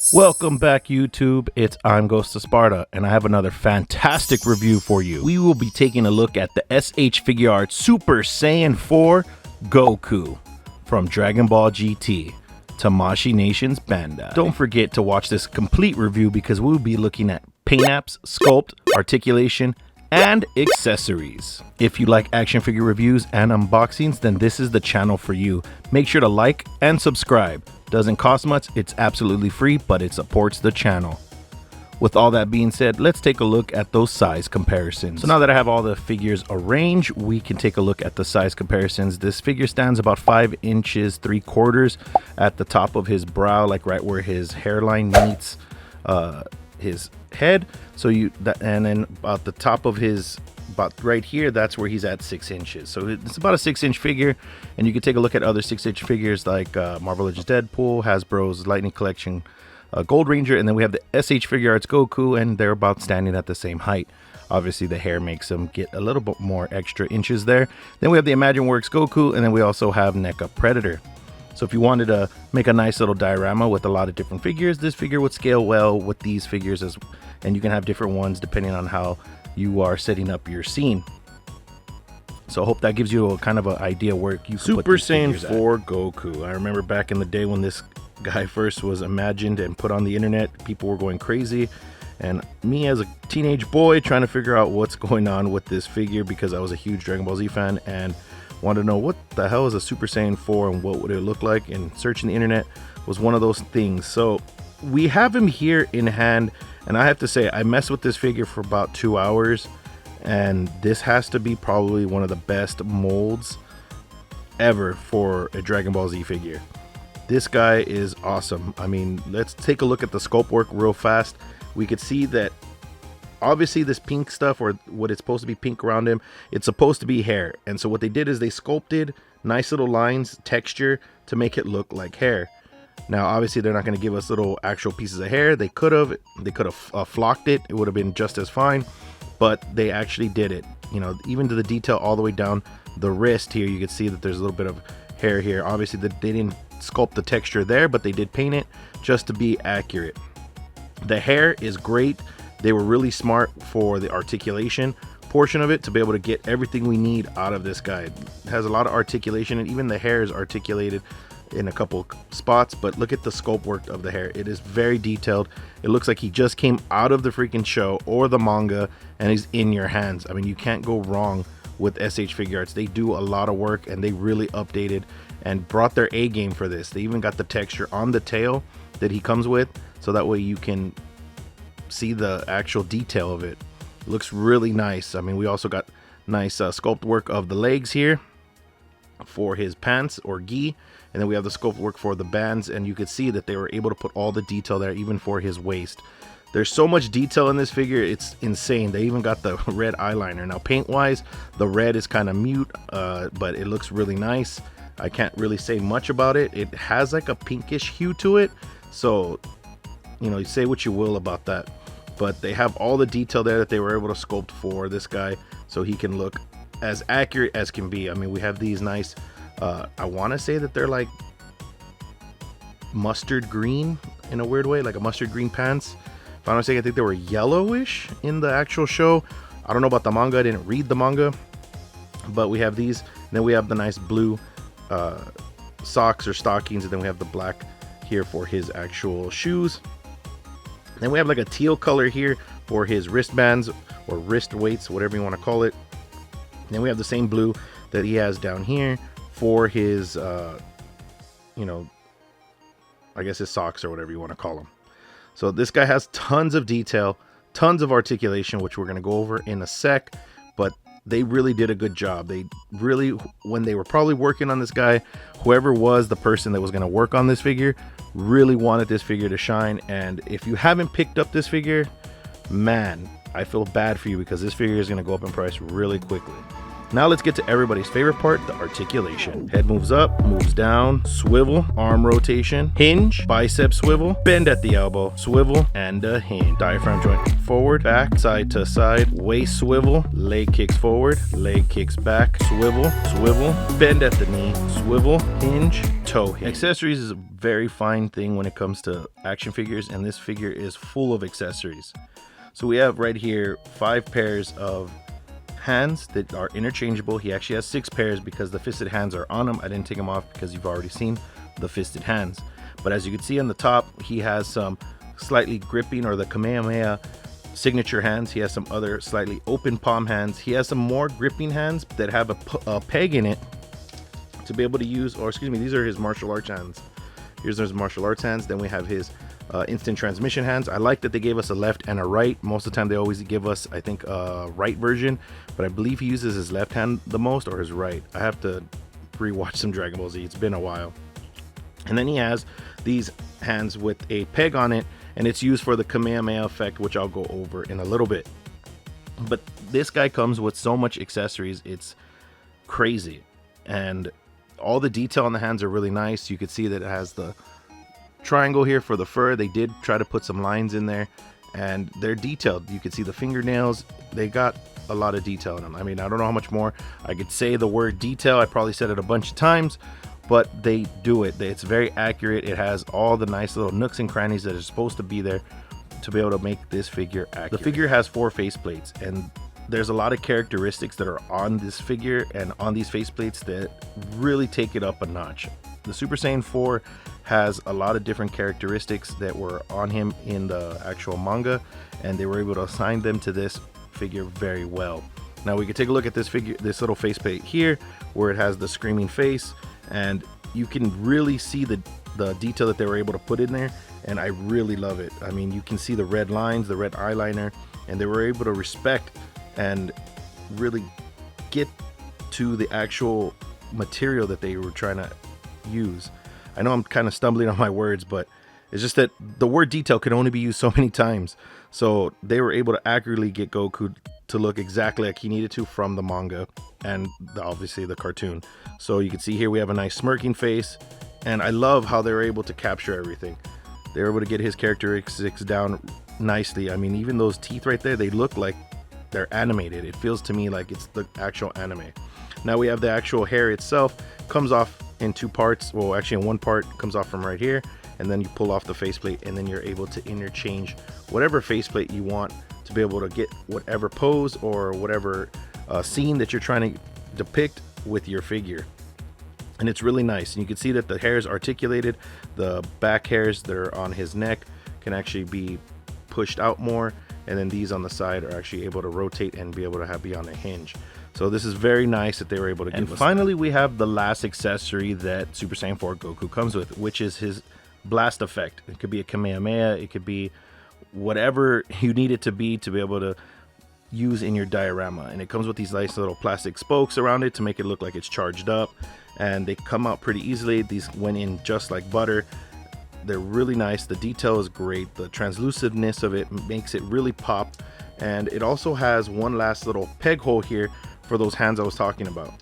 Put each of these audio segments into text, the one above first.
Welcome back, YouTube. It's I'm Ghost of Sparta, and I have another fantastic review for you. We will be taking a look at the S.H Figuarts Super Saiyan 4 Goku from Dragon Ball GT, Tamashii Nations Bandai. Don't forget to watch this complete review because we'll be looking at paint apps, sculpt, articulation, and accessories. If you like action figure reviews and unboxings, then this is the channel for you. Make sure to like and subscribe. Doesn't cost much, it's absolutely free, but it supports the channel. With all that being said, let's take a look at those size comparisons. So now that I have all the figures arranged, we can take a look at the size comparisons. This figure stands about 5 inches 3/4 at the top of his brow, like right where his hairline meets his head. So and then about the top of his, about right here, that's where he's at 6 inches. So it's about a 6-inch figure, and you can take a look at other 6-inch figures like Marvel Legends Deadpool, Hasbro's Lightning Collection Gold Ranger, and then we have the S.H Figuarts Goku, and they're about standing at the same height. Obviously the hair makes them get a little bit more extra inches there. Then we have the ImagineWorks Goku, and then we also have NECA Predator. So if you wanted to make a nice little diorama with a lot of different figures, this figure would scale well with these figures, and you can have different ones depending on how you are setting up your scene. So I hope that gives you a kind of an idea where you can Super Saiyan 4 Goku. I remember back in the day when this guy first was imagined and put on the internet, people were going crazy, and me as a teenage boy trying to figure out what's going on with this figure because I was a huge Dragon Ball Z fan and wanted to know what the hell is a Super Saiyan 4 and what would it look like, and searching the internet was one of those things. So we have him here in hand, and I have to say I messed with this figure for about 2 hours, and this has to be probably one of the best molds ever for a Dragon Ball Z figure. This guy is awesome. I mean, let's take a look at the sculpt work real fast. We could see that obviously this pink stuff, or what it's supposed to be pink around him, it's supposed to be hair. And so what they did is they sculpted nice little lines, texture, to make it look like hair. Now obviously they're not going to give us little actual pieces of hair. They could have flocked it, it would have been just as fine, but they actually did it, you know, even to the detail all the way down the wrist here. You can see that there's a little bit of hair here. Obviously they didn't sculpt the texture there, but they did paint it just to be accurate. The hair is great. They were really smart for the articulation portion of it to be able to get everything we need out of this guy. It has a lot of articulation, and even the hair is articulated in a couple spots, but look at the sculpt work of the hair. It is very detailed. It looks like he just came out of the freaking show or the manga and he's in your hands. I mean, you can't go wrong with S.H Figuarts. They do a lot of work, and they really updated and brought their A game for this. They even got the texture on the tail that he comes with, so that way you can see the actual detail of it. It looks really nice. I mean, we also got nice sculpt work of the legs here for his pants or gi, and then we have the sculpt work for the bands, and you could see that they were able to put all the detail there, even for his waist. There's so much detail in this figure, it's insane. They even got the red eyeliner. Now paint wise, the red is kind of mute, but it looks really nice. I can't really say much about it. It has like a pinkish hue to it, so you know, you say what you will about that, but they have all the detail there that they were able to sculpt for this guy so he can look as accurate as can be. I mean, we have these nice I want to say that they're like mustard green in a weird way, like a mustard green pants. If I'm not mistaken, I think they were yellowish in the actual show. I don't know about the manga, I didn't read the manga, but we have these. And then we have the nice blue socks or stockings, and then we have the black here for his actual shoes. Then we have like a teal color here for his wristbands or wrist weights, whatever you want to call it. And then we have the same blue that he has down here for his you know, I guess his socks or whatever you want to call them. So this guy has tons of detail, tons of articulation, which we're going to go over in a sec, but they really did a good job. They really, when they were probably working on this guy, whoever was the person that was going to work on this figure really wanted this figure to shine. And if you haven't picked up this figure, man, I feel bad for you, because this figure is going to go up in price really quickly. Now let's get to everybody's favorite part, the articulation. Head moves up, moves down, swivel, arm rotation, hinge, bicep swivel, bend at the elbow, swivel, and a hinge. Diaphragm joint forward, back, side to side, waist swivel, leg kicks forward, leg kicks back, swivel, swivel, bend at the knee, swivel, hinge, toe hinge. Accessories is a very fine thing when it comes to action figures, and this figure is full of accessories. So we have right here 5 pairs of hands that are interchangeable. He actually has 6 pairs because the fisted hands are on him. I didn't take them off because you've already seen the fisted hands. But as you can see on the top, he has some slightly gripping, or the Kamehameha signature hands. He has some other slightly open palm hands. He has some more gripping hands that have a peg in it to be able to use, or excuse me, these are his martial arts hands. Here's his martial arts hands. Then we have his instant transmission hands. I like that they gave us a left and a right. Most of the time they always give us, I think, a right version, but I believe he uses his left hand the most, or his right. I have to rewatch some Dragon Ball Z. It's been a while. And then he has these hands with a peg on it, and it's used for the Kamehameha effect, which I'll go over in a little bit. But this guy comes with so much accessories, it's crazy. And all the detail on the hands are really nice. You can see that it has the triangle here for the fur. They did try to put some lines in there, and they're detailed. You can see the fingernails. They got a lot of detail in them. I mean, I don't know how much more I could say the word detail. I probably said it a bunch of times, but they do it. It's very accurate. It has all the nice little nooks and crannies that are supposed to be there to be able to make this figure accurate. The figure has 4 faceplates, and there's a lot of characteristics that are on this figure and on these faceplates that really take it up a notch. The Super Saiyan 4 has a lot of different characteristics that were on him in the actual manga, and they were able to assign them to this figure very well. Now we can take a look at this figure, this little faceplate here, where it has the screaming face, and you can really see the detail that they were able to put in there, and I really love it. I mean, you can see the red lines, the red eyeliner, and they were able to respect and really get to the actual material that they were trying to use. I know I'm kind of stumbling on my words, but it's just that the word detail can only be used so many times. So they were able to accurately get Goku to look exactly like he needed to from the manga and obviously the cartoon. So you can see here we have a nice smirking face, and I love how they were able to capture everything. They were able to get his characteristics down nicely. I mean, even those teeth right there, they look like they're animated. It feels to me like it's the actual anime. Now we have the actual hair itself, comes off in 2 parts. Well, actually in 1 part, comes off from right here, and then you pull off the faceplate, and then you're able to interchange whatever faceplate you want to be able to get whatever pose or whatever scene that you're trying to depict with your figure. And it's really nice, and you can see that the hair is articulated. The back hairs that are on his neck can actually be pushed out more, and then these on the side are actually able to rotate and be able to be on a hinge. So this is very nice that they were able to give us. And finally, we have the last accessory that Super Saiyan 4 Goku comes with, which is his blast effect. It could be a Kamehameha, it could be whatever you need it to be able to use in your diorama. And it comes with these nice little plastic spokes around it to make it look like it's charged up, and they come out pretty easily. These went in just like butter. They're really nice. The detail is great. The translucentness of it makes it really pop, and it also has one last little peg hole here for those hands I was talking about.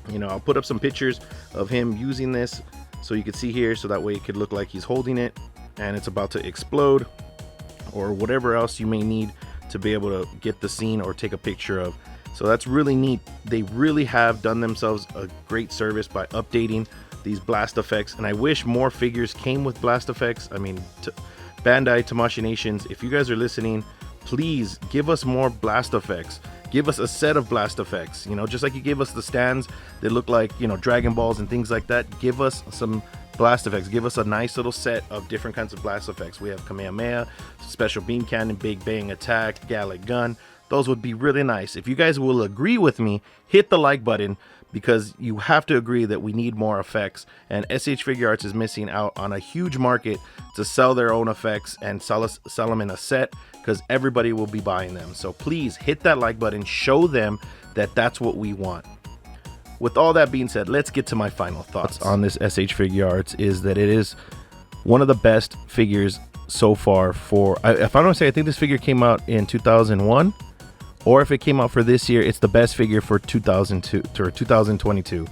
You know, I'll put up some pictures of him using this so you can see here, so that way it could look like he's holding it and it's about to explode, or whatever else you may need to be able to get the scene or take a picture of. So that's really neat. They really have done themselves a great service by updating these blast effects, and I wish more figures came with blast effects. I mean, Bandai, Tamashii Nations, if you guys are listening, please give us more blast effects. Give us a set of blast effects, you know, just like you gave us the stands that look like, you know, Dragon Balls and things like that. Give us some blast effects. Give us a nice little set of different kinds of blast effects. We have Kamehameha, Special Beam Cannon, Big Bang Attack, Gallic Gun. Those would be really nice. If you guys will agree with me, hit the like button, because you have to agree that we need more effects, and S.H Figuarts is missing out on a huge market to sell their own effects and sell them in a set, because everybody will be buying them. So please hit that like button, show them that that's what we want. With all that being said, let's get to my final thoughts on this S.H Figuarts. Is that it is one of the best figures so far for, if I don't say, I think this figure came out in 2001 or if it came out for this year, it's the best figure for 2022.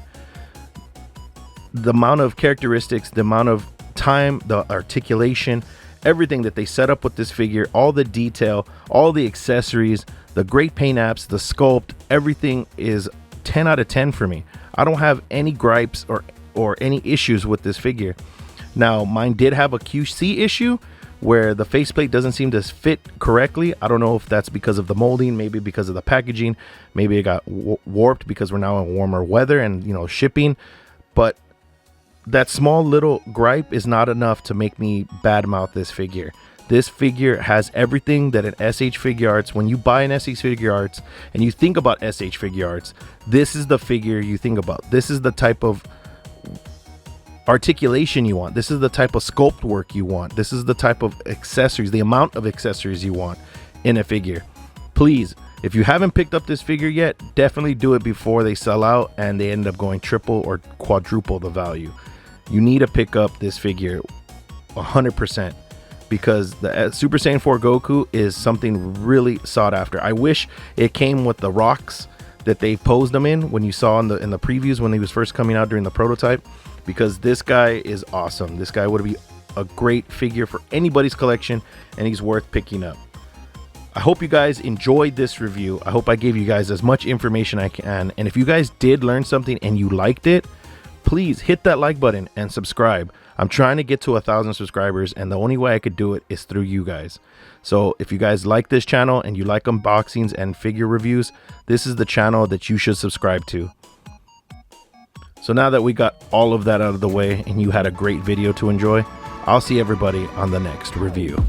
The amount of characteristics, the amount of time, the articulation, everything that they set up with this figure, all the detail, all the accessories, the great paint apps, the sculpt, everything is 10 out of 10 for me. I don't have any gripes or any issues with this figure. Now, mine did have a QC issue where the faceplate doesn't seem to fit correctly. I don't know if that's because of the molding, maybe because of the packaging, maybe it got warped because we're now in warmer weather and, you know, shipping. But that small little gripe is not enough to make me badmouth this figure. This figure has everything that an S.H Figuarts, when you buy an S.H Figuarts and you think about S.H Figuarts, this is the figure you think about. This is the type of articulation you want. This is the type of sculpt work you want. This is the type of accessories, the amount of accessories you want in a figure. Please, if you haven't picked up this figure yet, definitely do it before they sell out and they end up going triple or quadruple the value. You need to pick up this figure 100%, because the Super Saiyan 4 Goku is something really sought after. I wish it came with the rocks that they posed them in when you saw in the previews when he was first coming out during the prototype, because this guy is awesome. This guy would be a great figure for anybody's collection, and he's worth picking up. I hope you guys enjoyed this review. I hope I gave you guys as much information I can, and if you guys did learn something and you liked it, please hit that like button and subscribe. I'm trying to get to 1,000 subscribers, and the only way I could do it is through you guys. So if you guys like this channel and you like unboxings and figure reviews, this is the channel that you should subscribe to. So now that we got all of that out of the way and you had a great video to enjoy, I'll see everybody on the next review.